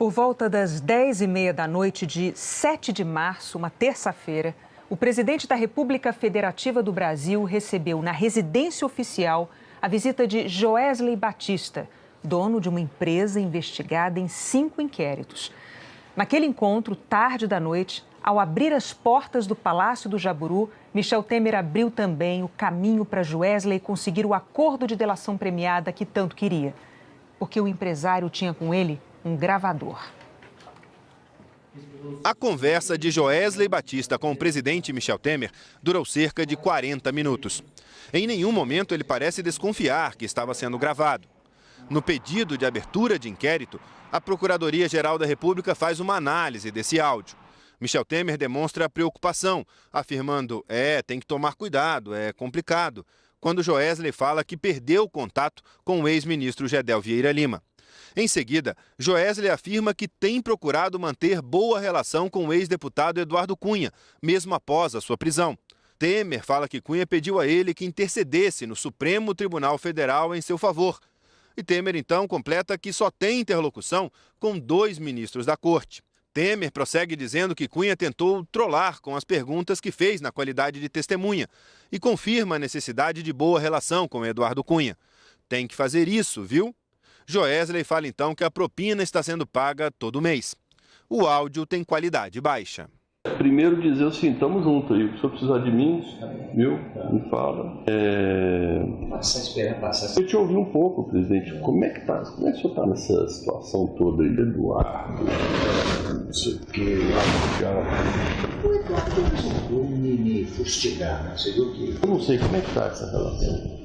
Por volta das 10h30 da noite de 7 de março, uma terça-feira, o presidente da República Federativa do Brasil recebeu na residência oficial a visita de Joesley Batista, dono de uma empresa investigada em 5 inquéritos. Naquele encontro, tarde da noite, ao abrir as portas do Palácio do Jaburu, Michel Temer abriu também o caminho para Joesley conseguir o acordo de delação premiada que tanto queria. Porque o empresário tinha com ele um gravador. A conversa de Joesley Batista com o presidente Michel Temer durou cerca de 40 minutos. Em nenhum momento ele parece desconfiar que estava sendo gravado. No pedido de abertura de inquérito, a Procuradoria-Geral da República faz uma análise desse áudio. Michel Temer demonstra preocupação, afirmando: tem que tomar cuidado, é complicado, quando Joesley fala que perdeu o contato com o ex-ministro Gedel Vieira Lima. Em seguida, Joesley afirma que tem procurado manter boa relação com o ex-deputado Eduardo Cunha, mesmo após a sua prisão. Temer fala que Cunha pediu a ele que intercedesse no Supremo Tribunal Federal em seu favor. E Temer, então, completa que só tem interlocução com 2 ministros da corte. Temer prossegue dizendo que Cunha tentou trollar com as perguntas que fez na qualidade de testemunha e confirma a necessidade de boa relação com Eduardo Cunha. Tem que fazer isso, viu? Joesley fala então que a propina está sendo paga todo mês. O áudio tem qualidade baixa. Primeiro dizer assim, estamos juntos aí, se o senhor precisar de mim, viu? Me fala. Eu te ouvi um pouco, presidente. Como é que o senhor está nessa situação toda aí, Eduardo? Não sei o que, O Eduardo resolveu me fustigar, né? Você viu que... Eu não sei, como é que está essa relação?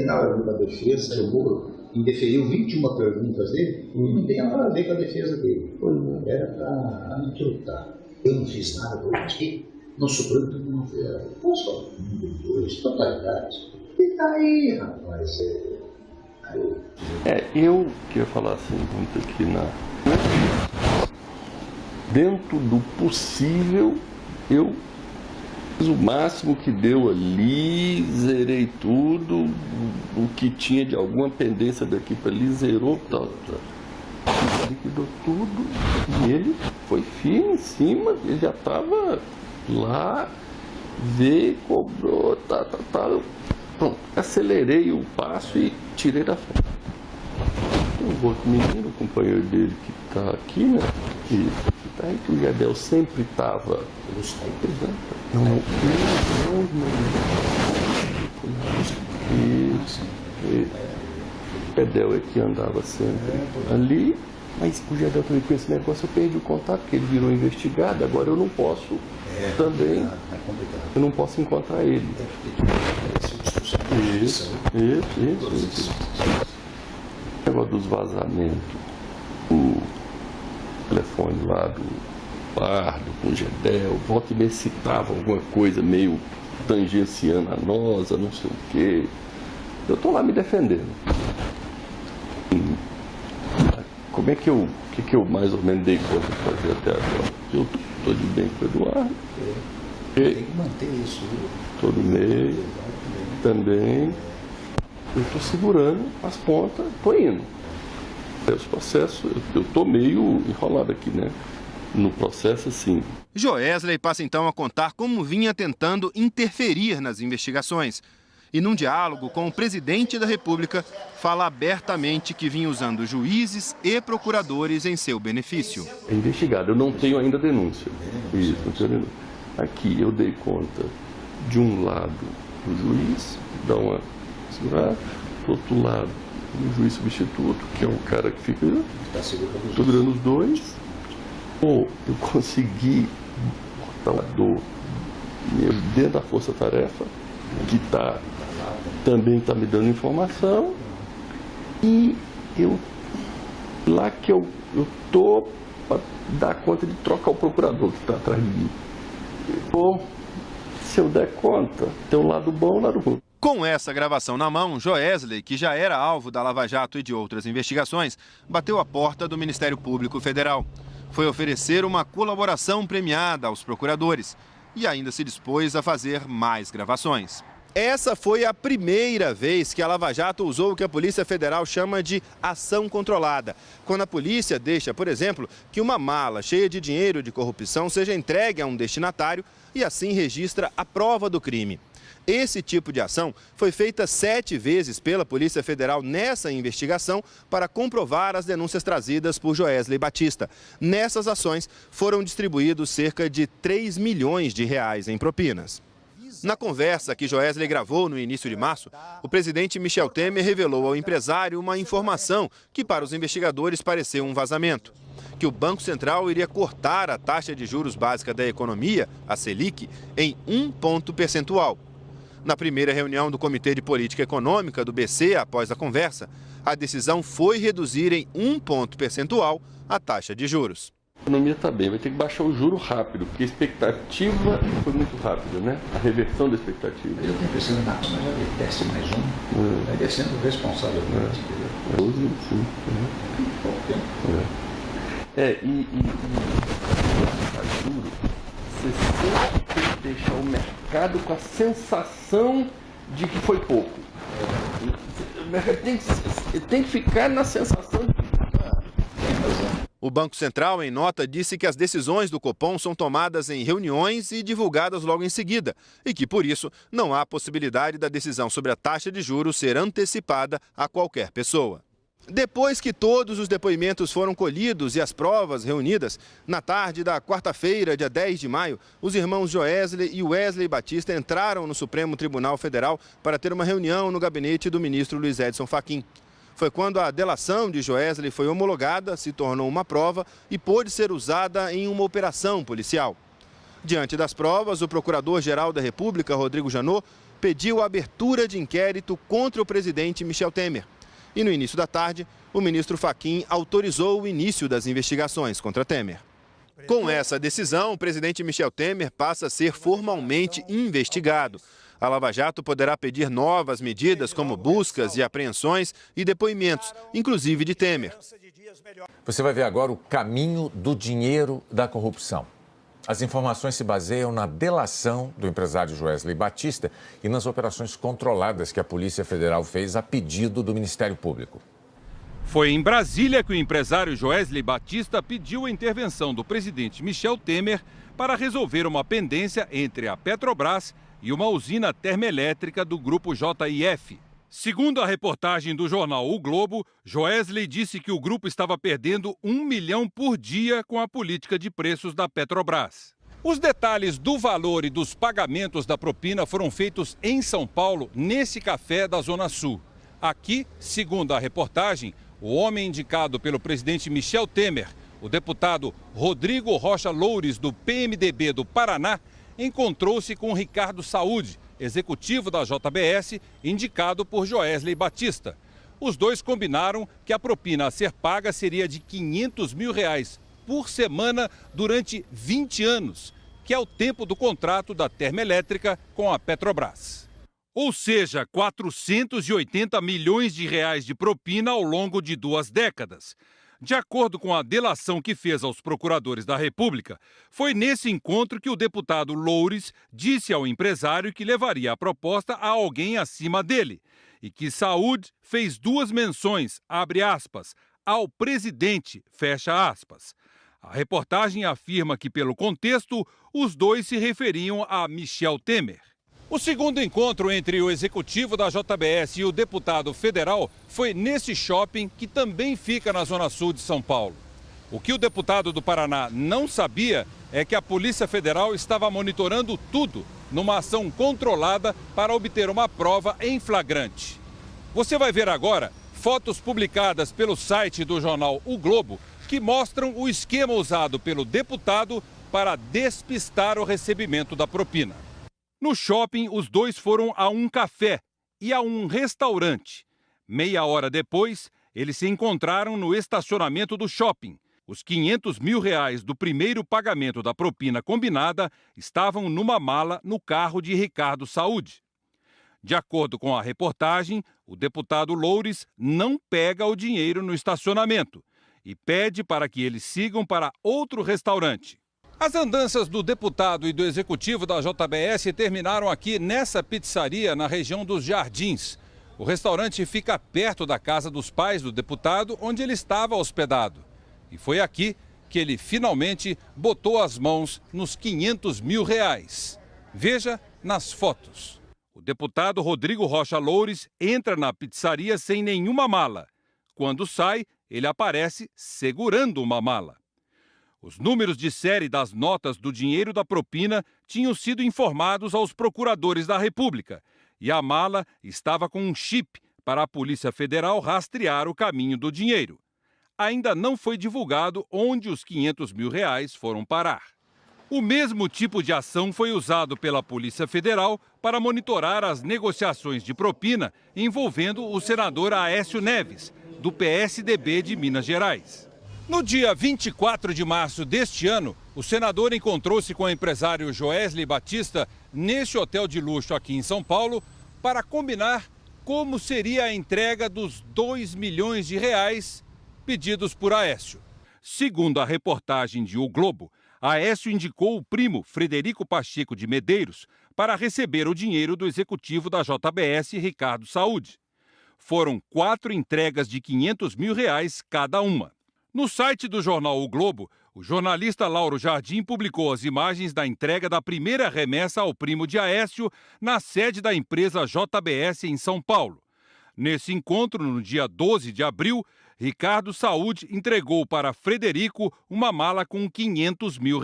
Na hora da defesa, o Moro indeferiu 21 perguntas dele e não tem nada a ver com a defesa dele. Era para me trutar. Eu não fiz nada por aqui no Supremo Tribunal Federal. Posso falar? 1, 2, totalidade. E tá aí, rapaz. Eu queria falar assim, muito aqui dentro do possível, eu fiz o máximo que deu ali, zerei tudo, o que tinha de alguma pendência daqui para ali, zerou, liquidou tudo, e ele foi firme em cima, ele já estava lá, veio, cobrou, pronto, acelerei o passo e tirei da frente. O outro menino, o companheiro dele que está aqui, né, aí que o Gedel sempre estava. Não. O Gedel é que andava sempre ali, mas o Gedel também com esse negócio eu perdi o contato, porque ele virou investigado, agora eu não posso também. Eu não posso encontrar ele. Isso. O negócio dos vazamentos. O telefone lá do Pardo, com o Gedel, volta e meia citava alguma coisa meio tangenciando a nossa, não sei o quê. Eu estou lá me defendendo. Como é que o que eu mais ou menos dei conta de fazer até agora? Eu estou de bem com o Eduardo. Tem que manter isso. Todo mês também. Eu estou segurando as pontas, estou indo. Os processos, eu estou meio enrolado aqui, né? No processo, sim. Joesley passa então a contar como vinha tentando interferir nas investigações. E num diálogo com o presidente da República, fala abertamente que vinha usando juízes e procuradores em seu benefício. É investigado, eu não tenho ainda denúncia. Isso, não tenho denúncia. Aqui eu dei conta de um lado do juiz, dá uma segurada, do outro lado o juiz substituto, que é um cara que fica segurando os dois. Ou eu consegui botar dentro da força-tarefa, que também está me dando informação, e lá que eu estou para dar conta de trocar o procurador que está atrás de mim. Bom, se eu der conta, tem um lado bom e um lado ruim. Com essa gravação na mão, Joesley, que já era alvo da Lava Jato e de outras investigações, bateu a porta do Ministério Público Federal. Foi oferecer uma colaboração premiada aos procuradores e ainda se dispôs a fazer mais gravações. Essa foi a primeira vez que a Lava Jato usou o que a Polícia Federal chama de ação controlada. Quando a polícia deixa, por exemplo, que uma mala cheia de dinheiro de corrupção seja entregue a um destinatário e assim registra a prova do crime. Esse tipo de ação foi feita 7 vezes pela Polícia Federal nessa investigação para comprovar as denúncias trazidas por Joesley Batista. Nessas ações foram distribuídos cerca de 3 milhões de reais em propinas. Na conversa que Joesley gravou no início de março, o presidente Michel Temer revelou ao empresário uma informação que para os investigadores pareceu um vazamento. Que o Banco Central iria cortar a taxa de juros básica da economia, a Selic, em 1 ponto percentual. Na primeira reunião do Comitê de Política Econômica do BC, após a conversa, a decisão foi reduzir em 1 ponto percentual a taxa de juros. A economia está bem, vai ter que baixar o juro rápido, porque a expectativa foi muito rápida, né? A reversão da expectativa. Eu tenho pensado na mas já desce mais um, vai descendo responsavelmente. Sim. E juro, você sempre tem que deixar o mercado com a sensação de que foi pouco. O mercado tem que ficar na sensação de que o Banco Central, em nota, disse que as decisões do Copom são tomadas em reuniões e divulgadas logo em seguida, e que, por isso, não há possibilidade da decisão sobre a taxa de juros ser antecipada a qualquer pessoa. Depois que todos os depoimentos foram colhidos e as provas reunidas, na tarde da quarta-feira, dia 10 de maio, os irmãos Joesley e Wesley Batista entraram no Supremo Tribunal Federal para ter uma reunião no gabinete do ministro Luiz Edson Fachin. Foi quando a delação de Joesley foi homologada, se tornou uma prova e pôde ser usada em uma operação policial. Diante das provas, o Procurador-Geral da República, Rodrigo Janot, pediu a abertura de inquérito contra o presidente Michel Temer. E no início da tarde, o ministro Fachin autorizou o início das investigações contra Temer. Com essa decisão, o presidente Michel Temer passa a ser formalmente investigado. A Lava Jato poderá pedir novas medidas como buscas e apreensões e depoimentos, inclusive de Temer. Você vai ver agora o caminho do dinheiro da corrupção. As informações se baseiam na delação do empresário Joesley Batista e nas operações controladas que a Polícia Federal fez a pedido do Ministério Público. Foi em Brasília que o empresário Joesley Batista pediu a intervenção do presidente Michel Temer para resolver uma pendência entre a Petrobras e uma usina termoelétrica do grupo JIF. Segundo a reportagem do jornal O Globo, Joesley disse que o grupo estava perdendo 1 milhão por dia com a política de preços da Petrobras. Os detalhes do valor e dos pagamentos da propina foram feitos em São Paulo, nesse café da Zona Sul. Aqui, segundo a reportagem, o homem indicado pelo presidente Michel Temer, o deputado Rodrigo Rocha Loures, do PMDB do Paraná, encontrou-se com Ricardo Saúde, executivo da JBS, indicado por Joesley Batista. Os dois combinaram que a propina a ser paga seria de R$500 mil por semana durante 20 anos, que é o tempo do contrato da termoelétrica com a Petrobras. Ou seja, 480 milhões de reais de propina ao longo de 2 décadas. De acordo com a delação que fez aos procuradores da República, foi nesse encontro que o deputado Loures disse ao empresário que levaria a proposta a alguém acima dele e que Saúde fez 2 menções, abre aspas, ao presidente, fecha aspas. A reportagem afirma que, pelo contexto, os dois se referiam a Michel Temer. O segundo encontro entre o executivo da JBS e o deputado federal foi nesse shopping que também fica na Zona Sul de São Paulo. O que o deputado do Paraná não sabia é que a Polícia Federal estava monitorando tudo numa ação controlada para obter uma prova em flagrante. Você vai ver agora fotos publicadas pelo site do jornal O Globo que mostram o esquema usado pelo deputado para despistar o recebimento da propina. No shopping, os dois foram a um café e a um restaurante. Meia hora depois, eles se encontraram no estacionamento do shopping. Os R$500 mil do primeiro pagamento da propina combinada estavam numa mala no carro de Ricardo Saúde. De acordo com a reportagem, o deputado Loures não pega o dinheiro no estacionamento e pede para que eles sigam para outro restaurante. As andanças do deputado e do executivo da JBS terminaram aqui nessa pizzaria na região dos Jardins. O restaurante fica perto da casa dos pais do deputado, onde ele estava hospedado. E foi aqui que ele finalmente botou as mãos nos R$500 mil. Veja nas fotos. O deputado Rodrigo Rocha Loures entra na pizzaria sem nenhuma mala. Quando sai, ele aparece segurando uma mala. Os números de série das notas do dinheiro da propina tinham sido informados aos procuradores da República e a mala estava com um chip para a Polícia Federal rastrear o caminho do dinheiro. Ainda não foi divulgado onde os R$500 mil foram parar. O mesmo tipo de ação foi usado pela Polícia Federal para monitorar as negociações de propina envolvendo o senador Aécio Neves, do PSDB de Minas Gerais. No dia 24 de março deste ano, o senador encontrou-se com o empresário Joesley Batista neste hotel de luxo aqui em São Paulo para combinar como seria a entrega dos R$2 milhões pedidos por Aécio. Segundo a reportagem de O Globo, Aécio indicou o primo Frederico Pacheco de Medeiros para receber o dinheiro do executivo da JBS, Ricardo Saúde. Foram 4 entregas de R$500 mil cada uma. No site do jornal O Globo, o jornalista Lauro Jardim publicou as imagens da entrega da primeira remessa ao primo de Aécio na sede da empresa JBS em São Paulo. Nesse encontro, no dia 12 de abril, Ricardo Saúde entregou para Frederico uma mala com R$500 mil.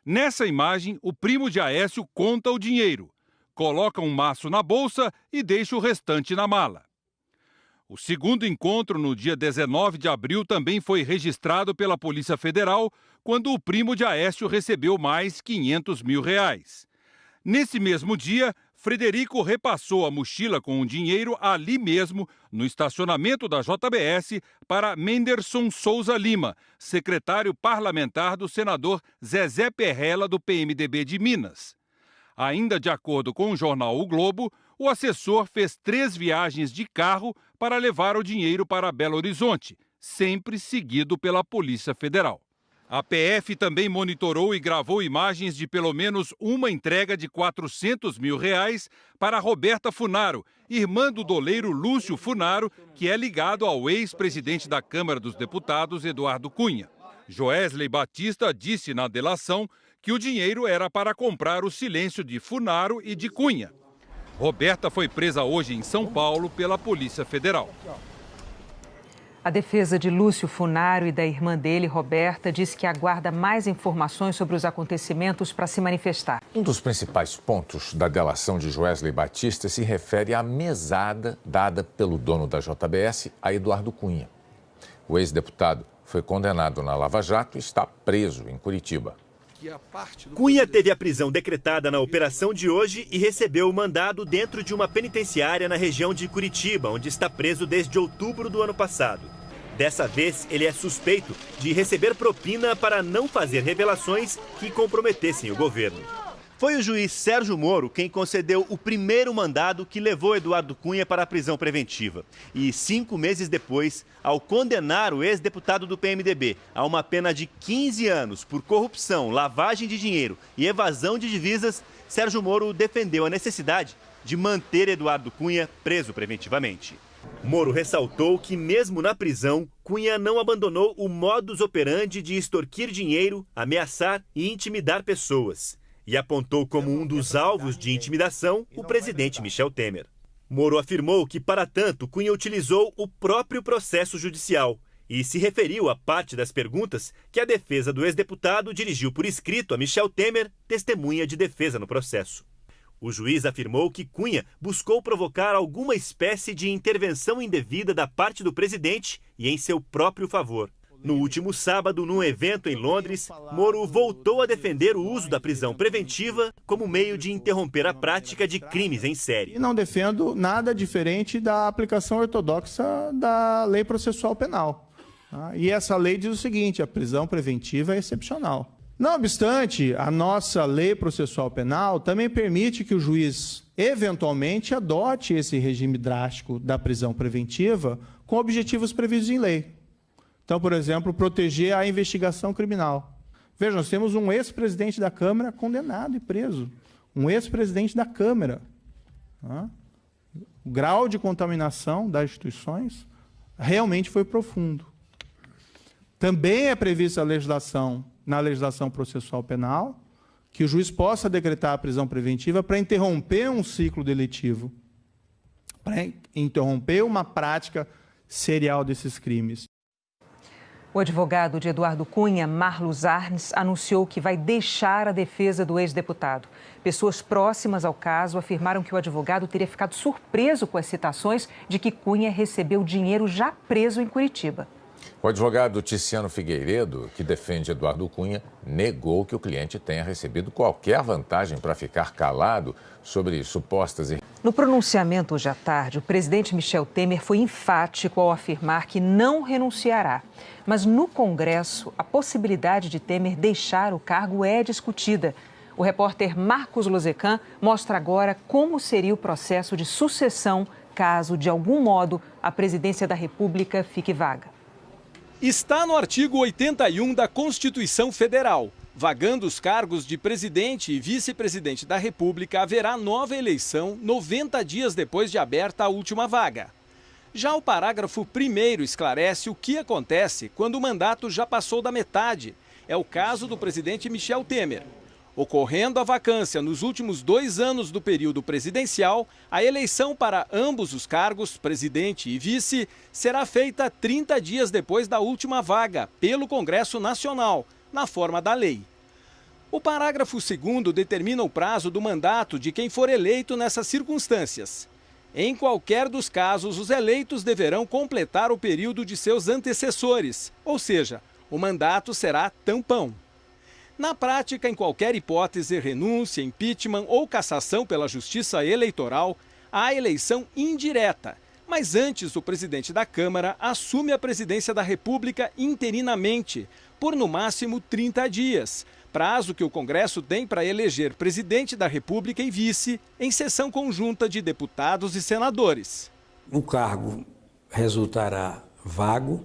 Nessa imagem, o primo de Aécio conta o dinheiro, coloca um maço na bolsa e deixa o restante na mala. O segundo encontro, no dia 19 de abril, também foi registrado pela Polícia Federal, quando o primo de Aécio recebeu mais R$500 mil. Nesse mesmo dia, Frederico repassou a mochila com o dinheiro ali mesmo, no estacionamento da JBS, para Menderson Souza Lima, secretário parlamentar do senador Zezé Perrella, do PMDB de Minas. Ainda de acordo com o jornal O Globo, o assessor fez 3 viagens de carro para levar o dinheiro para Belo Horizonte, sempre seguido pela Polícia Federal. A PF também monitorou e gravou imagens de pelo menos uma entrega de R$400 mil para Roberta Funaro, irmã do doleiro Lúcio Funaro, que é ligado ao ex-presidente da Câmara dos Deputados, Eduardo Cunha. Joesley Batista disse na delação que o dinheiro era para comprar o silêncio de Funaro e de Cunha. Roberta foi presa hoje em São Paulo pela Polícia Federal. A defesa de Lúcio Funaro e da irmã dele, Roberta, disse que aguarda mais informações sobre os acontecimentos para se manifestar. Um dos principais pontos da delação de Joesley Batista se refere à mesada dada pelo dono da JBS a Eduardo Cunha. O ex-deputado foi condenado na Lava Jato e está preso em Curitiba. Cunha teve a prisão decretada na operação de hoje e recebeu o mandado dentro de uma penitenciária na região de Curitiba, onde está preso desde outubro do ano passado. Dessa vez, ele é suspeito de receber propina para não fazer revelações que comprometessem o governo. Foi o juiz Sérgio Moro quem concedeu o primeiro mandado que levou Eduardo Cunha para a prisão preventiva. E 5 meses depois, ao condenar o ex-deputado do PMDB a uma pena de 15 anos por corrupção, lavagem de dinheiro e evasão de divisas, Sérgio Moro defendeu a necessidade de manter Eduardo Cunha preso preventivamente. Moro ressaltou que, mesmo na prisão, Cunha não abandonou o modus operandi de extorquir dinheiro, ameaçar e intimidar pessoas. E apontou como um dos alvos de intimidação o presidente Michel Temer. Moro afirmou que, para tanto, Cunha utilizou o próprio processo judicial e se referiu à parte das perguntas que a defesa do ex-deputado dirigiu por escrito a Michel Temer, testemunha de defesa no processo. O juiz afirmou que Cunha buscou provocar alguma espécie de intervenção indevida da parte do presidente e em seu próprio favor. No último sábado, num evento em Londres, Moro voltou a defender o uso da prisão preventiva como meio de interromper a prática de crimes em série. E não defendo nada diferente da aplicação ortodoxa da lei processual penal. E essa lei diz o seguinte: a prisão preventiva é excepcional. Não obstante, a nossa lei processual penal também permite que o juiz, eventualmente, adote esse regime drástico da prisão preventiva com objetivos previstos em lei. Então, por exemplo, proteger a investigação criminal. Veja, nós temos um ex-presidente da Câmara condenado e preso. Um ex-presidente da Câmara. O grau de contaminação das instituições realmente foi profundo. Também é prevista na legislação processual penal que o juiz possa decretar a prisão preventiva para interromper um ciclo delitivo, para interromper uma prática serial desses crimes. O advogado de Eduardo Cunha, Marlos Arnes, anunciou que vai deixar a defesa do ex-deputado. Pessoas próximas ao caso afirmaram que o advogado teria ficado surpreso com as citações de que Cunha recebeu dinheiro já preso em Curitiba. O advogado Ticiano Figueiredo, que defende Eduardo Cunha, negou que o cliente tenha recebido qualquer vantagem para ficar calado sobre supostas... No pronunciamento hoje à tarde, o presidente Michel Temer foi enfático ao afirmar que não renunciará. Mas no Congresso, a possibilidade de Temer deixar o cargo é discutida. O repórter Marcos Lozecan mostra agora como seria o processo de sucessão caso, de algum modo, a presidência da República fique vaga. Está no artigo 81 da Constituição Federal. Vagando os cargos de presidente e vice-presidente da República, haverá nova eleição 90 dias depois de aberta a última vaga. Já o parágrafo 1º esclarece o que acontece quando o mandato já passou da metade. É o caso do presidente Michel Temer. Ocorrendo a vacância nos últimos 2 anos do período presidencial, a eleição para ambos os cargos, presidente e vice, será feita 30 dias depois da última vaga, pelo Congresso Nacional, na forma da lei. O parágrafo 2º determina o prazo do mandato de quem for eleito nessas circunstâncias. Em qualquer dos casos, os eleitos deverão completar o período de seus antecessores, ou seja, o mandato será tampão. Na prática, em qualquer hipótese, renúncia, impeachment ou cassação pela Justiça Eleitoral, há eleição indireta. Mas antes, o presidente da Câmara assume a presidência da República interinamente, por no máximo 30 dias, prazo que o Congresso tem para eleger presidente da República e vice em sessão conjunta de deputados e senadores. O cargo resultará vago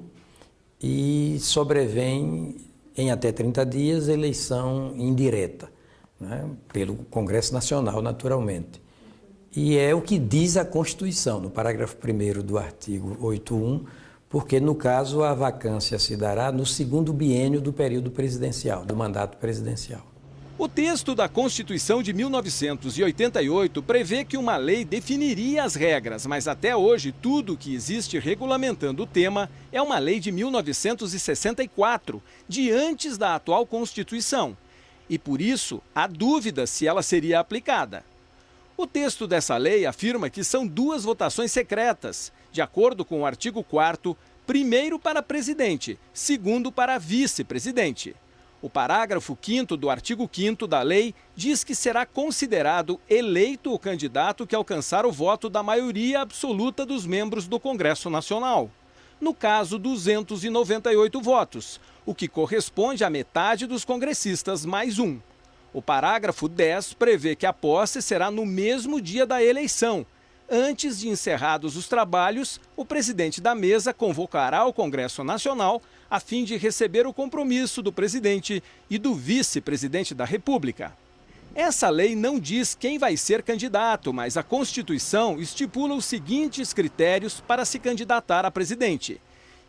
e sobrevém em até 30 dias, eleição indireta, né, pelo Congresso Nacional, naturalmente. E é o que diz a Constituição, no parágrafo 1º do artigo 81, porque, no caso, a vacância se dará no 2º biênio do período presidencial, do mandato presidencial. O texto da Constituição de 1988 prevê que uma lei definiria as regras, mas até hoje tudo que existe regulamentando o tema é uma lei de 1964, de antes da atual Constituição. E por isso, há dúvida se ela seria aplicada. O texto dessa lei afirma que são 2 votações secretas, de acordo com o artigo 4º, primeiro para presidente, segundo para vice-presidente. O parágrafo 5º do artigo 5º da lei diz que será considerado eleito o candidato que alcançar o voto da maioria absoluta dos membros do Congresso Nacional. No caso, 298 votos, o que corresponde à metade dos congressistas mais 1. O parágrafo 10 prevê que a posse será no mesmo dia da eleição. Antes de encerrados os trabalhos, o presidente da mesa convocará o Congresso Nacional a fim de receber o compromisso do presidente e do vice-presidente da República. Essa lei não diz quem vai ser candidato, mas a Constituição estipula os seguintes critérios para se candidatar a presidente: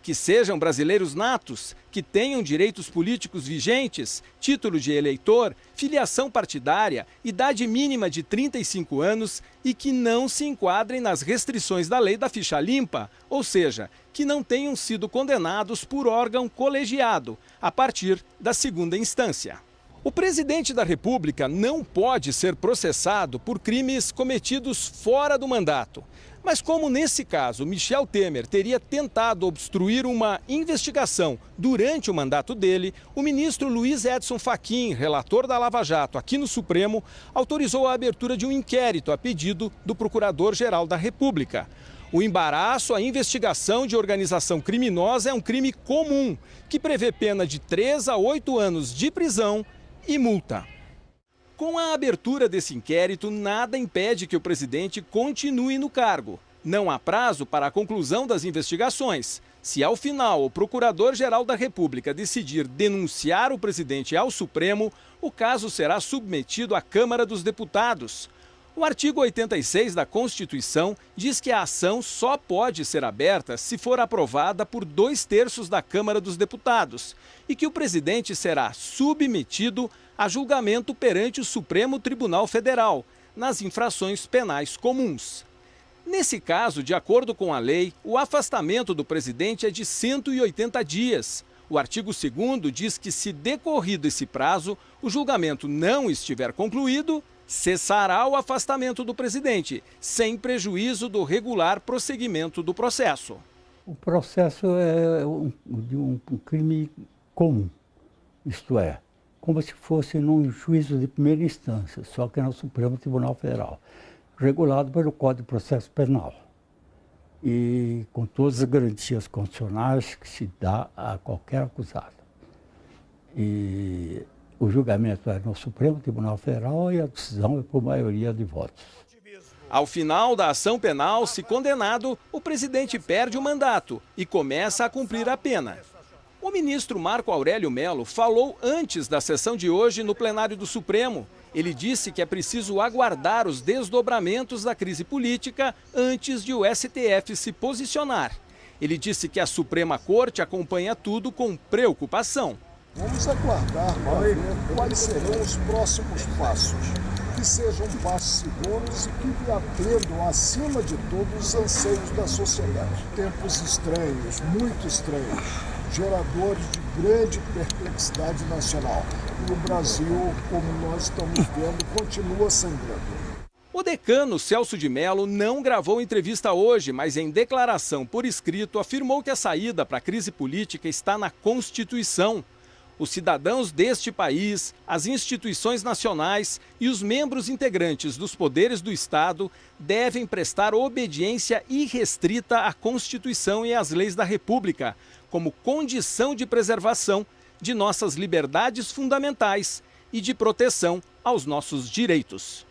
que sejam brasileiros natos, que tenham direitos políticos vigentes, título de eleitor, filiação partidária, idade mínima de 35 anos e que não se enquadrem nas restrições da lei da ficha limpa, ou seja, que não tenham sido condenados por órgão colegiado, a partir da 2ª instância. O presidente da República não pode ser processado por crimes cometidos fora do mandato. Mas como nesse caso Michel Temer teria tentado obstruir uma investigação durante o mandato dele, o ministro Luiz Edson Fachin, relator da Lava Jato aqui no Supremo, autorizou a abertura de um inquérito a pedido do Procurador-Geral da República. O embaraço à investigação de organização criminosa é um crime comum, que prevê pena de 3 a 8 anos de prisão e multa. Com a abertura desse inquérito, nada impede que o presidente continue no cargo. Não há prazo para a conclusão das investigações. Se ao final o Procurador-Geral da República decidir denunciar o presidente ao Supremo, o caso será submetido à Câmara dos Deputados. O artigo 86 da Constituição diz que a ação só pode ser aberta se for aprovada por 2/3 da Câmara dos Deputados e que o presidente será submetido a julgamento perante o Supremo Tribunal Federal, nas infrações penais comuns. Nesse caso, de acordo com a lei, o afastamento do presidente é de 180 dias. O artigo 2º diz que, se decorrido esse prazo, o julgamento não estiver concluído, cessará o afastamento do presidente, sem prejuízo do regular prosseguimento do processo. O processo é de um crime comum, isto é, como se fosse num juízo de primeira instância, só que no Supremo Tribunal Federal, regulado pelo Código de Processo Penal e com todas as garantias constitucionais que se dá a qualquer acusado. E o julgamento é no Supremo Tribunal Federal e a decisão é por maioria de votos. Ao final da ação penal, se condenado, o presidente perde o mandato e começa a cumprir a pena. O ministro Marco Aurélio Mello falou antes da sessão de hoje no plenário do Supremo. Ele disse que é preciso aguardar os desdobramentos da crise política antes de o STF se posicionar. Ele disse que a Suprema Corte acompanha tudo com preocupação. Vamos aguardar para ver quais serão os próximos passos, que sejam passos seguros e que atendam, acima de tudo, os anseios da sociedade. Tempos estranhos, muito estranhos, geradores de grande perplexidade nacional. E o Brasil, como nós estamos vendo, continua sangrando. O decano Celso de Mello não gravou entrevista hoje, mas em declaração por escrito afirmou que a saída para a crise política está na Constituição. Os cidadãos deste país, as instituições nacionais e os membros integrantes dos poderes do Estado devem prestar obediência irrestrita à Constituição e às leis da República, como condição de preservação de nossas liberdades fundamentais e de proteção aos nossos direitos.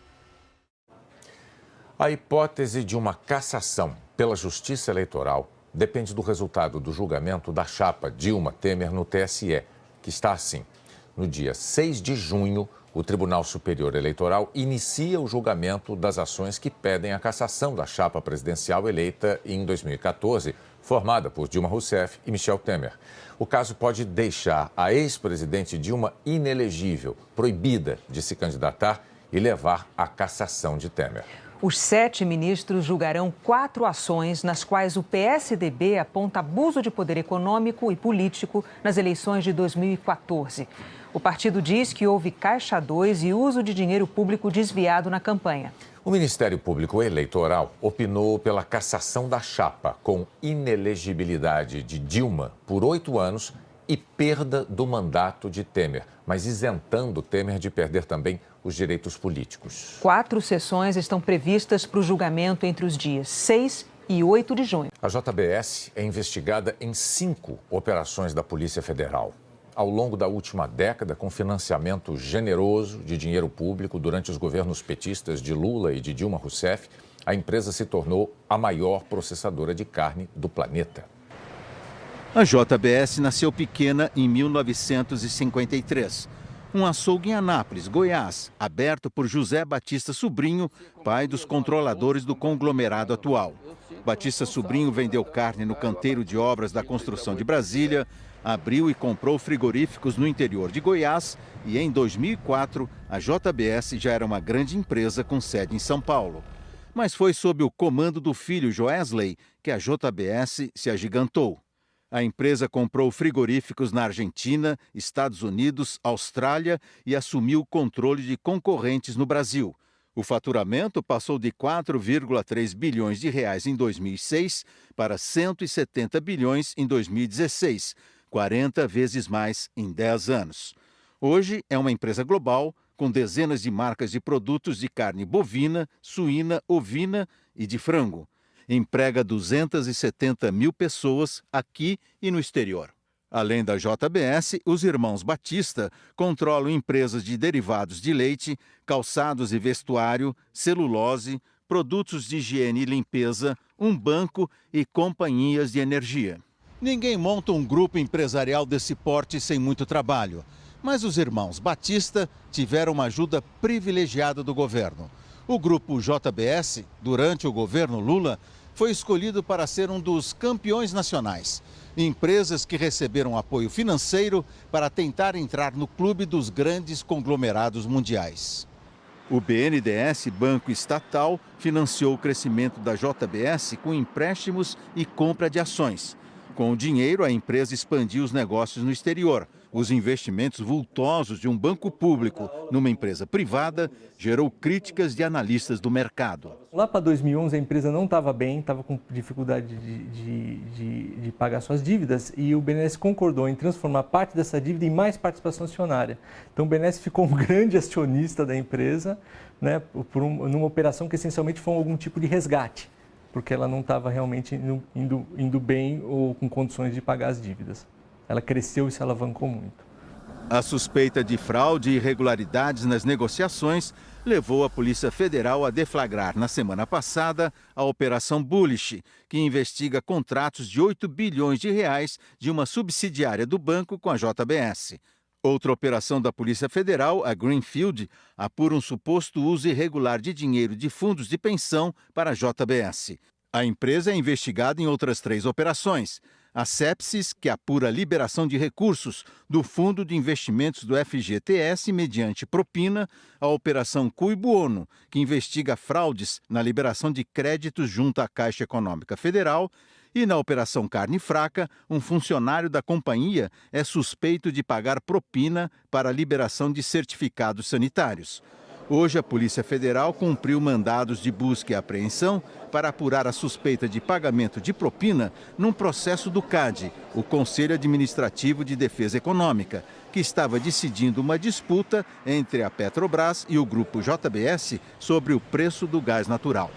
A hipótese de uma cassação pela Justiça Eleitoral depende do resultado do julgamento da chapa Dilma Temer no TSE, que está assim. No dia 6 de junho, o Tribunal Superior Eleitoral inicia o julgamento das ações que pedem a cassação da chapa presidencial eleita em 2014, formada por Dilma Rousseff e Michel Temer. O caso pode deixar a ex-presidente Dilma inelegível, proibida de se candidatar e levar à cassação de Temer. Os 7 ministros julgarão 4 ações nas quais o PSDB aponta abuso de poder econômico e político nas eleições de 2014. O partido diz que houve caixa 2 e uso de dinheiro público desviado na campanha. O Ministério Público Eleitoral opinou pela cassação da chapa com inelegibilidade de Dilma por 8 anos e perda do mandato de Temer, mas isentando Temer de perder também os direitos políticos. 4 sessões estão previstas para o julgamento entre os dias 6 e 8 de junho. A JBS é investigada em 5 operações da Polícia Federal. Ao longo da última década, com financiamento generoso de dinheiro público durante os governos petistas de Lula e de Dilma Rousseff, a empresa se tornou a maior processadora de carne do planeta. A JBS nasceu pequena em 1953. Um açougue em Anápolis, Goiás, aberto por José Batista Sobrinho, pai dos controladores do conglomerado atual. Batista Sobrinho vendeu carne no canteiro de obras da construção de Brasília, abriu e comprou frigoríficos no interior de Goiás e, em 2004, a JBS já era uma grande empresa com sede em São Paulo. Mas foi sob o comando do filho Joesley que a JBS se agigantou. A empresa comprou frigoríficos na Argentina, Estados Unidos, Austrália e assumiu o controle de concorrentes no Brasil. O faturamento passou de 4,3 bilhões de reais em 2006 para 170 bilhões em 2016, 40 vezes mais em 10 anos. Hoje é uma empresa global com dezenas de marcas de produtos de carne bovina, suína, ovina e de frango. Emprega 270 mil pessoas aqui e no exterior. Além da JBS, os irmãos Batista controlam empresas de derivados de leite, calçados e vestuário, celulose, produtos de higiene e limpeza, um banco e companhias de energia. Ninguém monta um grupo empresarial desse porte sem muito trabalho. Mas os irmãos Batista tiveram uma ajuda privilegiada do governo. O grupo JBS, durante o governo Lula, foi escolhido para ser um dos campeões nacionais. Empresas que receberam apoio financeiro para tentar entrar no clube dos grandes conglomerados mundiais. O BNDES, banco estatal, financiou o crescimento da JBS com empréstimos e compra de ações. Com o dinheiro, a empresa expandiu os negócios no exterior. Os investimentos vultosos de um banco público numa empresa privada gerou críticas de analistas do mercado. Lá para 2011 a empresa não estava bem, estava com dificuldade de pagar suas dívidas e o BNDES concordou em transformar parte dessa dívida em mais participação acionária. Então o BNDES ficou um grande acionista da empresa, né, numa operação que essencialmente foi algum tipo de resgate, porque ela não estava realmente indo bem ou com condições de pagar as dívidas. Ela cresceu e se alavancou muito. A suspeita de fraude e irregularidades nas negociações levou a Polícia Federal a deflagrar na semana passada a Operação Bullish, que investiga contratos de 8 bilhões de reais de uma subsidiária do banco com a JBS. Outra operação da Polícia Federal, a Greenfield, apura um suposto uso irregular de dinheiro de fundos de pensão para a JBS. A empresa é investigada em outras 3 operações. A Sepsis, que apura a liberação de recursos do Fundo de Investimentos do FGTS mediante propina, a Operação Cui Buono, que investiga fraudes na liberação de créditos junto à Caixa Econômica Federal, e na Operação Carne Fraca, um funcionário da companhia é suspeito de pagar propina para a liberação de certificados sanitários. Hoje, a Polícia Federal cumpriu mandados de busca e apreensão para apurar a suspeita de pagamento de propina num processo do CAD, o Conselho Administrativo de Defesa Econômica, que estava decidindo uma disputa entre a Petrobras e o grupo JBS sobre o preço do gás natural.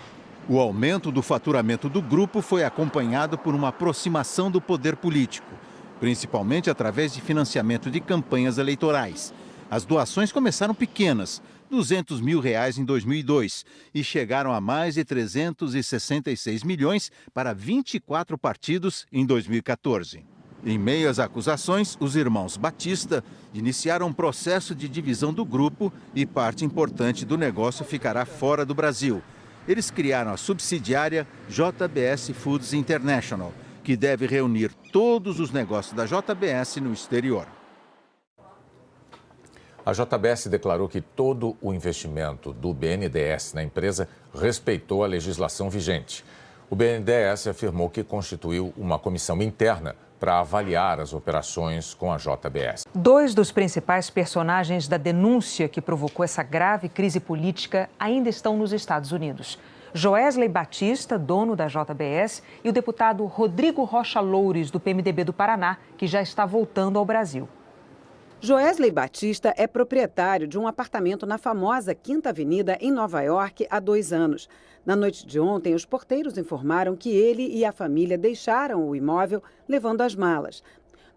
O aumento do faturamento do grupo foi acompanhado por uma aproximação do poder político, principalmente através de financiamento de campanhas eleitorais. As doações começaram pequenas, R$200 mil em 2002 e chegaram a mais de 366 milhões para 24 partidos em 2014. Em meio às acusações, os irmãos Batista iniciaram um processo de divisão do grupo e parte importante do negócio ficará fora do Brasil. Eles criaram a subsidiária JBS Foods International, que deve reunir todos os negócios da JBS no exterior. A JBS declarou que todo o investimento do BNDES na empresa respeitou a legislação vigente. O BNDES afirmou que constituiu uma comissão interna para avaliar as operações com a JBS. 2 dos principais personagens da denúncia que provocou essa grave crise política ainda estão nos Estados Unidos. Joesley Batista, dono da JBS, e o deputado Rodrigo Rocha Loures, do PMDB do Paraná, que já está voltando ao Brasil. Joesley Batista é proprietário de um apartamento na famosa Quinta Avenida, em Nova York, há 2 anos. Na noite de ontem, os porteiros informaram que ele e a família deixaram o imóvel levando as malas.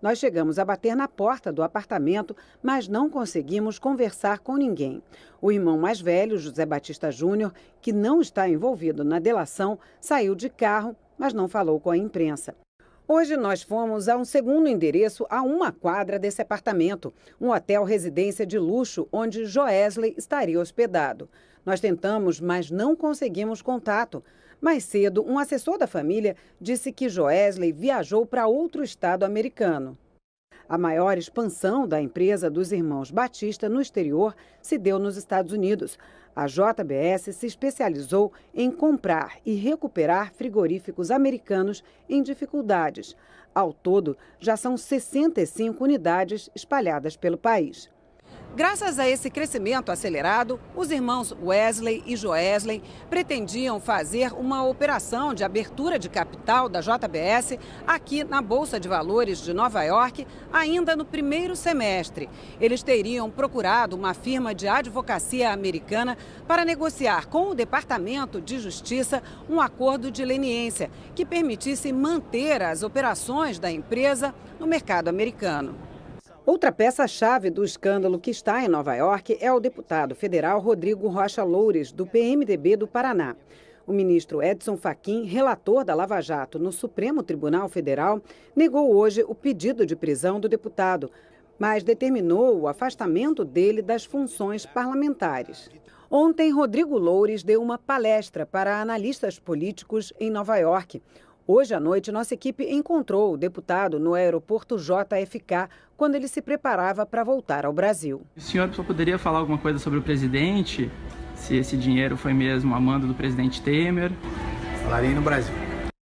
Nós chegamos a bater na porta do apartamento, mas não conseguimos conversar com ninguém. O irmão mais velho, José Batista Júnior, que não está envolvido na delação, saiu de carro, mas não falou com a imprensa. Hoje nós fomos a um segundo endereço a 1 quadra desse apartamento, um hotel residência de luxo onde Joesley estaria hospedado. Nós tentamos, mas não conseguimos contato. Mais cedo, um assessor da família disse que Joesley viajou para outro estado americano. A maior expansão da empresa dos irmãos Batista no exterior se deu nos Estados Unidos. A JBS se especializou em comprar e recuperar frigoríficos americanos em dificuldades. Ao todo, já são 65 unidades espalhadas pelo país. Graças a esse crescimento acelerado, os irmãos Wesley e Joesley pretendiam fazer uma operação de abertura de capital da JBS aqui na Bolsa de Valores de Nova York, ainda no primeiro semestre. Eles teriam procurado uma firma de advocacia americana para negociar com o Departamento de Justiça um acordo de leniência que permitisse manter as operações da empresa no mercado americano. Outra peça-chave do escândalo que está em Nova York é o deputado federal Rodrigo Rocha Loures, do PMDB do Paraná. O ministro Edson Fachin, relator da Lava Jato no Supremo Tribunal Federal, negou hoje o pedido de prisão do deputado, mas determinou o afastamento dele das funções parlamentares. Ontem, Rodrigo Loures deu uma palestra para analistas políticos em Nova York. Hoje à noite, nossa equipe encontrou o deputado no aeroporto JFK, quando ele se preparava para voltar ao Brasil. O senhor só poderia falar alguma coisa sobre o presidente? Se esse dinheiro foi mesmo a mando do presidente Temer? Falarei no Brasil.